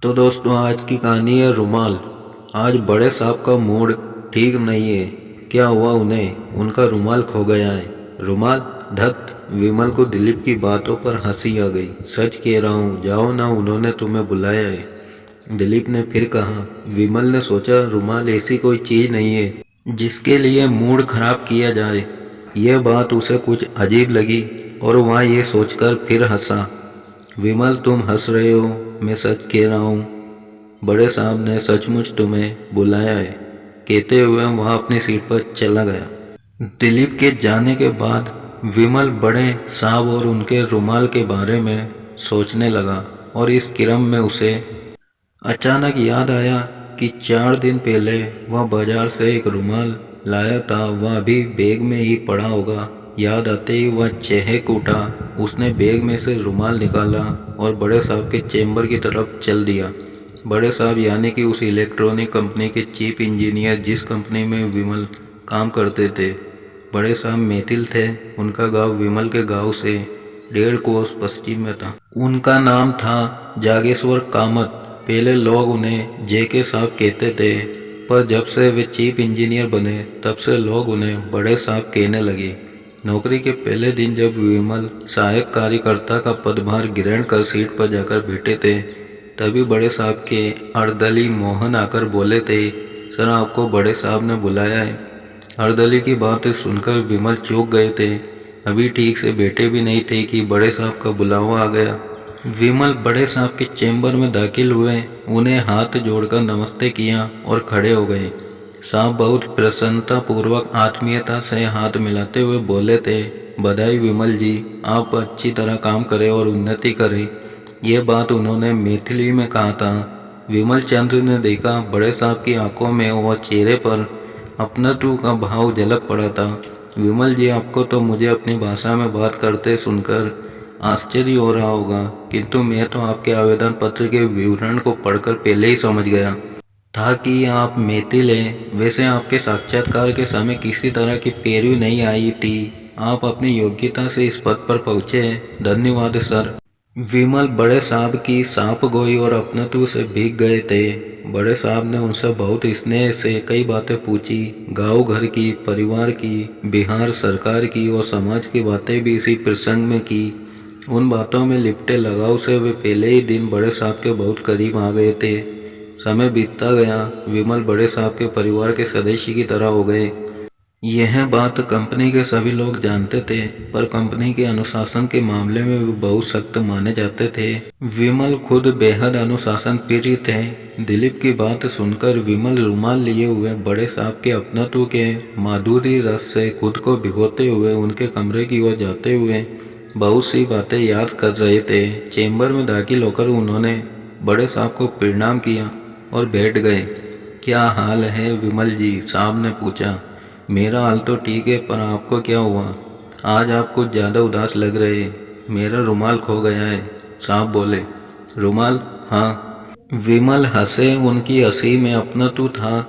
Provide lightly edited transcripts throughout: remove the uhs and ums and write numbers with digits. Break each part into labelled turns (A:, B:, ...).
A: तो दोस्तों आज की कहानी है रुमाल। आज बड़े साहब का मूड ठीक नहीं है। क्या हुआ उन्हें? उनका रुमाल खो गया है। रुमाल? धत! विमल को दिलीप की बातों पर हंसी आ गई। सच कह रहा हूँ, जाओ ना, उन्होंने तुम्हें बुलाया है, दिलीप ने फिर कहा। विमल ने सोचा रुमाल ऐसी कोई चीज नहीं है जिसके लिए मूड खराब किया जाए। यह बात उसे कुछ अजीब लगी और वह ये सोचकर फिर हंसा। विमल, तुम हंस रहे हो, मैं सच कह रहा हूँ, बड़े साहब ने सचमुच तुम्हें बुलाया है, कहते हुए वह अपनी सीट पर चला गया। दिलीप के जाने के बाद विमल बड़े साहब और उनके रुमाल के बारे में सोचने लगा और इस क्रम में उसे अचानक याद आया कि 4 दिन पहले वह बाजार से एक रुमाल लाया था। वह अभी बैग में ही पड़ा होगा। याद आते ही वह चहक उठा। उसने बैग में से रुमाल निकाला और बड़े साहब के चेंबर की तरफ चल दिया। बड़े साहब यानी कि उस इलेक्ट्रॉनिक कंपनी के चीफ इंजीनियर जिस कंपनी में विमल काम करते थे। बड़े साहब मैथिल थे। उनका गांव विमल के गांव से 1.5 कोस पश्चिम में था। उनका नाम था जागेश्वर कामत। पहले लोग उन्हें जेके साहब कहते थे, पर जब से वे चीफ इंजीनियर बने तब से लोग उन्हें बड़े साहब कहने लगे। नौकरी के पहले दिन जब विमल सहायक कार्यकर्ता का पदभार ग्रहण कर सीट पर जाकर बैठे थे, तभी बड़े साहब के अर्दली मोहन आकर बोले थे, सर आपको बड़े साहब ने बुलाया है। अर्दली की बातें सुनकर विमल चौंक गए थे। अभी ठीक से बैठे भी नहीं थे कि बड़े साहब का बुलावा आ गया। विमल बड़े साहब के चेंबर में दाखिल हुए, उन्हें हाथ जोड़कर नमस्ते किया और खड़े हो गए। साहब बहुत प्रसन्नता पूर्वक आत्मीयता से हाथ मिलाते हुए बोले थे, बधाई विमल जी, आप अच्छी तरह काम करें और उन्नति करें। यह बात उन्होंने मैथिली में कहा था। विमल चंद्र ने देखा बड़े साहब की आंखों में और चेहरे पर अपनत्व का भाव झलक पड़ा था। विमल जी, आपको तो मुझे अपनी भाषा में बात करते सुनकर आश्चर्य हो रहा होगा, किंतु मैं तो आपके आवेदन पत्र के विवरण को पढ़कर पहले ही समझ गया था कि आप मैथिल हैं। वैसे आपके साक्षात्कार के समय किसी तरह की पैरवी नहीं आई थी। आप अपनी योग्यता से इस पद पर पहुंचे हैं। धन्यवाद सर। विमल बड़े साहब की सांप गोई और अपनत्व से भीग गए थे। बड़े साहब ने उनसे बहुत स्नेह से कई बातें पूछी, गांव घर की, परिवार की, बिहार सरकार की और समाज की बातें भी इसी प्रसंग में की। उन बातों में लिपटे लगाव से वे पहले ही दिन बड़े साहब के बहुत करीब आ गए थे। समय बीतता गया। विमल बड़े साहब के परिवार के सदस्य की तरह हो गए। यह बात कंपनी के सभी लोग जानते थे, पर कंपनी के अनुशासन के मामले में वे बहुत सख्त माने जाते थे। विमल खुद बेहद अनुशासन प्रिय थे। दिलीप की बात सुनकर विमल रुमाल लिए हुए बड़े साहब के अपनत्व के माधुरी रस से खुद को भिगोते हुए उनके कमरे की ओर जाते हुए बहुत सी बातें याद कर रहे थे। चेंबर में दाखिल होकर उन्होंने बड़े साहब को प्रणाम किया और बैठ गए। क्या हाल है विमल जी? साहब ने पूछा। मेरा हाल तो ठीक है, पर आपको क्या हुआ? आज आप कुछ ज़्यादा उदास लग रहे हैं। मेरा रुमाल खो गया है, साहब बोले। रुमाल? हाँ। विमल हंसे, उनकी हंसी में अपनत्व था।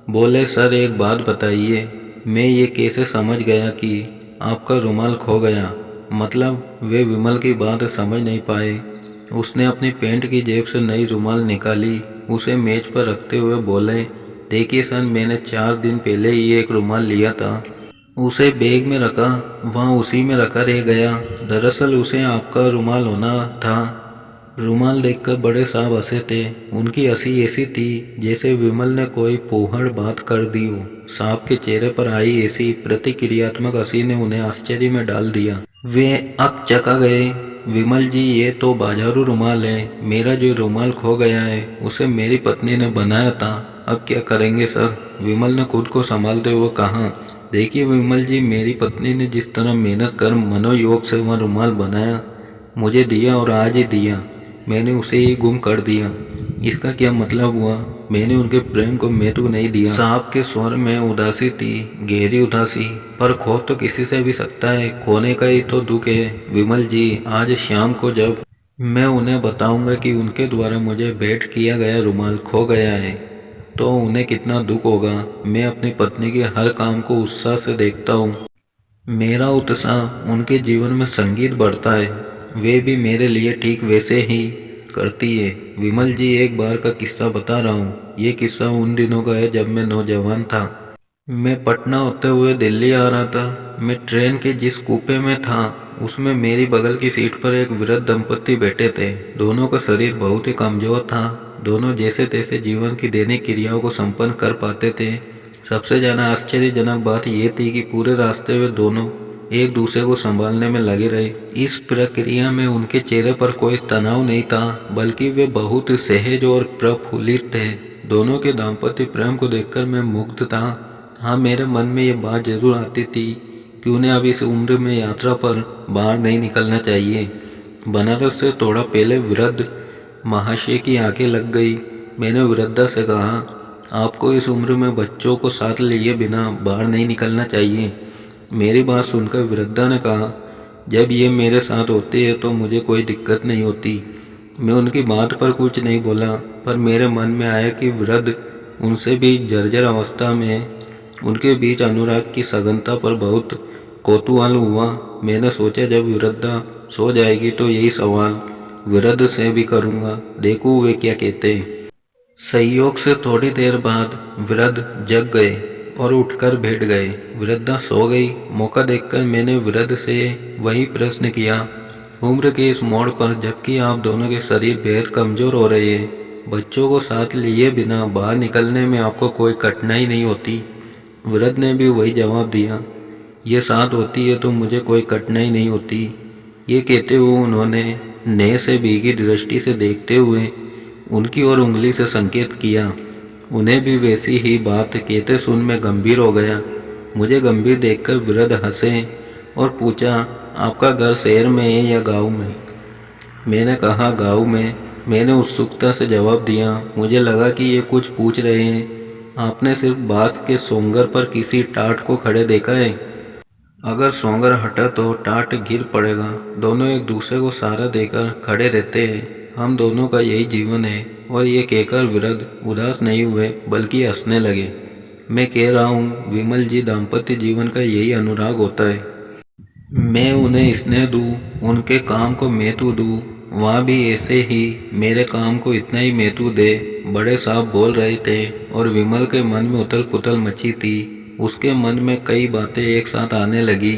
A: बोले, सर एक बात बताइए, मैं ये कैसे समझ गया कि आपका रुमाल खो गया? मतलब वे विमल की बात समझ नहीं पाए। उसने अपनी पैंट की जेब से नई रुमाल निकाली, उसे मेज पर रखते हुए बोले, देखिए सर, मैंने 4 दिन पहले ही एक रुमाल लिया था। उसे बैग में रखा, वहाँ उसी में रखा रह गया। दरअसल उसे आपका रुमाल होना था। रुमाल देखकर बड़े साहब हंसे थे। उनकी हंसी ऐसी थी जैसे विमल ने कोई फूहड़ बात कर दी हो। साहब के चेहरे पर आई ऐसी प्रतिक्रियात्मक हंसी ने उन्हें आश्चर्य में डाल दिया। वे अकचका गए। विमल जी, ये तो बाजारू रुमाल है। मेरा जो रुमाल खो गया है उसे मेरी पत्नी ने बनाया था। अब क्या करेंगे सर? विमल ने खुद को संभालते हुए कहा। देखिए विमल जी, मेरी पत्नी ने जिस तरह मेहनत कर मनोयोग से वह रुमाल बनाया, मुझे दिया और आज ही दिया, मैंने उसे ही गुम कर दिया। इसका क्या मतलब हुआ? मैंने उनके प्रेम को महत्व नहीं दिया। साहब के स्वर में उदासी थी, गहरी उदासी। पर खो तो किसी से भी सकता है, खोने का ही तो दुख है। विमल जी, आज शाम को जब मैं उन्हें बताऊंगा कि उनके द्वारा मुझे भेंट किया गया रुमाल खो गया है, तो उन्हें कितना दुख होगा। मैं अपनी पत्नी के हर काम को उत्साह से देखता हूँ। मेरा उत्साह उनके जीवन में संगीत बढ़ता है। वे भी मेरे लिए ठीक वैसे ही करती है। विमल जी, एक बार का किस्सा बता रहा हूँ। ये किस्सा उन दिनों का है जब मैं नौजवान था। मैं पटना होते हुए दिल्ली आ रहा था। मैं ट्रेन के जिस कूपे में था उसमें मेरी बगल की सीट पर एक वृद्ध दंपत्ति बैठे थे। दोनों का शरीर बहुत ही कमजोर था। दोनों जैसे तैसे जीवन की दैनिक क्रियाओं को संपन्न कर पाते थे। सबसे ज़्यादा आश्चर्यजनक बात यह थी कि पूरे रास्ते वे दोनों एक दूसरे को संभालने में लगे रहे। इस प्रक्रिया में उनके चेहरे पर कोई तनाव नहीं था, बल्कि वे बहुत सहज और प्रफुल्लित थे। दोनों के दाम्पत्य प्रेम को देखकर मैं मुग्ध था। हाँ, मेरे मन में ये बात जरूर आती थी कि उन्हें अब इस उम्र में यात्रा पर बाहर नहीं निकलना चाहिए। बनारस से थोड़ा पहले वृद्ध महाशय की आंखें लग गई। मैंने वृद्धा से कहा, आपको इस उम्र में बच्चों को साथ लिए बिना बाहर नहीं निकलना चाहिए। मेरी बात सुनकर वृद्धा ने कहा, जब ये मेरे साथ होती है तो मुझे कोई दिक्कत नहीं होती। मैं उनकी बात पर कुछ नहीं बोला, पर मेरे मन में आया कि वृद्ध उनसे भी जर्जर अवस्था में उनके बीच अनुराग की सघनता पर बहुत कौतूहल हुआ। मैंने सोचा जब वृद्धा सो जाएगी तो यही सवाल वृद्ध से भी करूँगा, देखूँ वे क्या कहते हैं। संयोग से थोड़ी देर बाद वृद्ध जग गए और उठकर बैठ गए। वृद्धा सो गई। मौका देखकर मैंने वृद्ध से वही प्रश्न किया, उम्र के इस मोड़ पर, जबकि आप दोनों के शरीर बेहद कमजोर हो रहे हैं, बच्चों को साथ लिए बिना बाहर निकलने में आपको कोई कठिनाई नहीं होती? वृद्ध ने भी वही जवाब दिया, ये साथ होती है तो मुझे कोई कठिनाई नहीं होती। ये कहते हुए उन्होंने नए से भीगी दृष्टि से देखते हुए उनकी ओर उंगली से संकेत किया। उन्हें भी वैसी ही बात कहते सुन मैं गंभीर हो गया। मुझे गंभीर देखकर वृद्ध हंसे और पूछा, आपका घर शहर में है या गांव में? मैंने कहा, गांव में। मैंने उत्सुकता से जवाब दिया, मुझे लगा कि ये कुछ पूछ रहे हैं। आपने सिर्फ बांस के सोंगर पर किसी टाट को खड़े देखा है? अगर सोंगर हटा तो टाट गिर पड़ेगा। दोनों एक दूसरे को सहारा देकर खड़े रहते हैं। हम दोनों का यही जीवन है। और ये कहकर वृद्ध उदास नहीं हुए बल्कि हंसने लगे। मैं कह रहा हूँ, विमल जी, दाम्पत्य जीवन का यही अनुराग होता है। मैं उन्हें स्नेह दूँ, उनके काम को महत्व दूँ, वहाँ भी ऐसे ही मेरे काम को इतना ही महत्व दे। बड़े साहब बोल रहे थे और विमल के मन में उथल पुथल मची थी। उसके मन में कई बातें एक साथ आने लगी।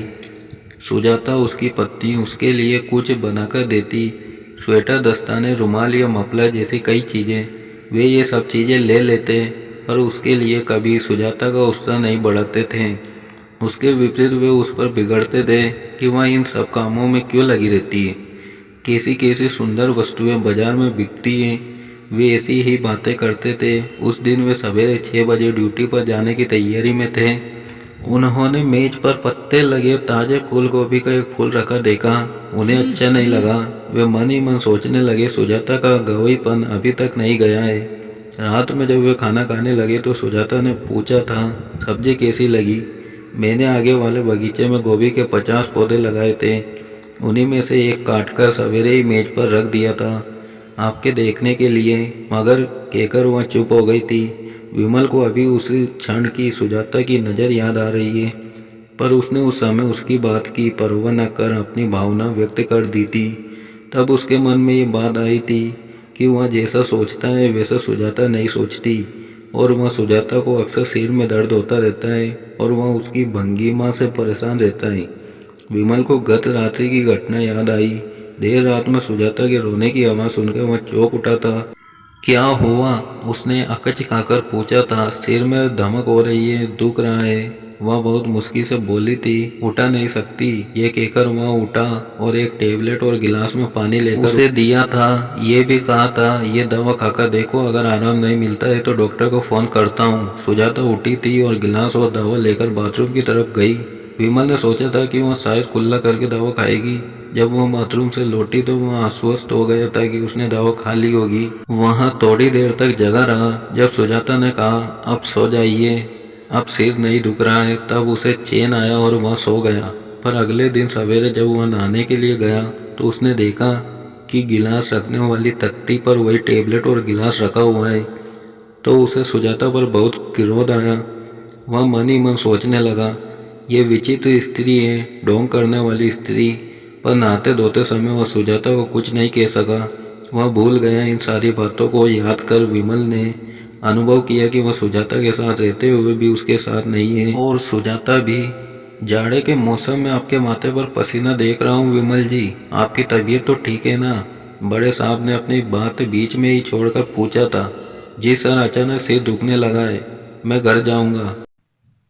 A: सुजाता, उसकी पत्नी, उसके लिए कुछ बनाकर देती, स्वेटर, दस्ताने, रुमाल या मफलर जैसी कई चीज़ें। वे ये सब चीज़ें ले लेते, पर उसके लिए कभी सुजाता का उत्साह नहीं बढ़ाते थे। उसके विपरीत वे उस पर बिगड़ते थे कि वह इन सब कामों में क्यों लगी रहती है। कैसी कैसी सुंदर वस्तुएं बाजार में बिकती हैं, वे ऐसी ही बातें करते थे। उस दिन वे सवेरे 6 बजे ड्यूटी पर जाने की तैयारी में थे। उन्होंने मेज पर पत्ते लगे ताजे फूल गोभी का एक फूल रखा देखा। उन्हें अच्छा नहीं लगा। वे मन ही मन सोचने लगे, सुजाता का गवईपन अभी तक नहीं गया है। रात में जब वे खाना खाने लगे तो सुजाता ने पूछा था, सब्जी कैसी लगी? मैंने आगे वाले बगीचे में गोभी के 50 पौधे लगाए थे। उन्हीं में से एक काटकर सवेरे ही मेज पर रख दिया था, आपके देखने के लिए, मगर कहकर वह चुप हो गई थी। विमल को अभी उसी क्षण की सुजाता की नज़र याद आ रही है, पर उसने उस समय उसकी बात की परवाह न कर अपनी भावना व्यक्त कर दी थी। तब उसके मन में ये बात आई थी कि वह जैसा सोचता है वैसा सुजाता नहीं सोचती, और वह सुजाता को अक्सर सिर में दर्द होता रहता है और वह उसकी भंगिमा से परेशान रहता है। विमल को गत रात्रि की घटना याद आई। देर रात में सुजाता के रोने की आवाज़ सुनकर वह चौंक उठा था। क्या हुआ? उसने अकच खाकर पूछा था। सिर में धमक हो रही है, दुख रहा है, वह बहुत मुश्किल से बोली थी। उठा नहीं सकती, ये कहकर वह उठा और एक टेबलेट और गिलास में पानी लेकर उसे दिया था। ये भी कहा था, ये दवा खाकर देखो, अगर आराम नहीं मिलता है तो डॉक्टर को फ़ोन करता हूँ। सुजाता उठी थी और गिलास और दवा लेकर बाथरूम की तरफ गई। विमल ने सोचा था कि वह शायद कुल्ला करके दवा खाएगी। जब वह बाथरूम से लौटी तो वह आश्वस्त हो गया था कि उसने दवा खा ली होगी। वहाँ थोड़ी देर तक जगा रहा। जब सुजाता ने कहा, अब सो जाइए, अब सिर नहीं दुख रहा है, तब उसे चैन आया और वह सो गया। पर अगले दिन सवेरे जब वह नहाने के लिए गया तो उसने देखा कि गिलास रखने वाली तख्ती पर वही टेबलेट और गिलास रखा हुआ है। तो उसे सुजाता पर बहुत क्रोध आया। वह मन ही मन सोचने लगा, ये विचित्र स्त्री है, ढोंग करने वाली स्त्री। पर नहाते धोते समय वह सुजाता को कुछ नहीं कह सका। वह भूल गया। इन सारी बातों को याद कर विमल ने अनुभव किया कि वह सुजाता के साथ रहते हुए भी उसके साथ नहीं है, और सुजाता भी। जाड़े के मौसम में आपके माथे पर पसीना देख रहा हूँ विमल जी, आपकी तबीयत तो ठीक है ना? बड़े साहब ने अपनी बात बीच में ही छोड़कर पूछा था। जी सर, अचानक सिर दुखने लगा है, मैं घर जाऊंगा।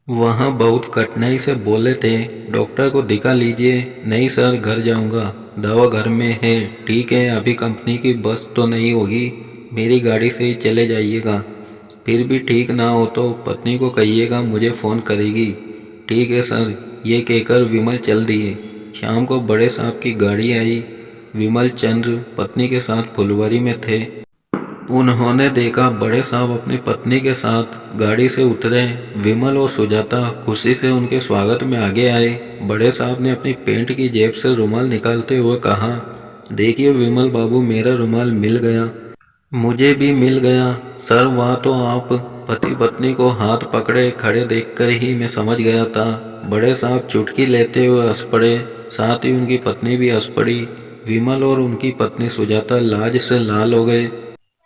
A: वहाँ बहुत कठिनाई से बोले थे, डॉक्टर को दिखा लीजिए। नहीं सर, घर जाऊंगा, दवा घर में है। ठीक है, अभी कंपनी की बस तो नहीं होगी, मेरी गाड़ी से ही चले जाइएगा। फिर भी ठीक ना हो तो पत्नी को कहिएगा, मुझे फ़ोन करेगी। ठीक है सर, ये कहकर विमल चल दिए। शाम को बड़े साहब की गाड़ी आई। विमल चंद्र पत्नी के साथ फुलवारी में थे। उन्होंने देखा बड़े साहब अपनी पत्नी के साथ गाड़ी से उतरे। विमल और सुजाता खुशी से उनके स्वागत में आगे आए। बड़े साहब ने अपनी पेंट की जेब से रुमाल निकालते हुए कहा, देखिए विमल बाबू, मेरा रुमाल मिल गया। मुझे भी मिल गया सर। वहाँ तो आप पति पत्नी को हाथ पकड़े खड़े देखकर ही मैं समझ गया था। बड़े साहब चुटकी लेते हुए हंस पड़े, साथ ही उनकी पत्नी भी हंस पड़ी। विमल और उनकी पत्नी सुजाता लाज से लाल हो गए।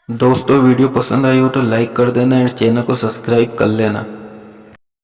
A: दोस्तों, वीडियो पसंद आई हो तो लाइक कर देना और चैनल को सब्सक्राइब कर लेना।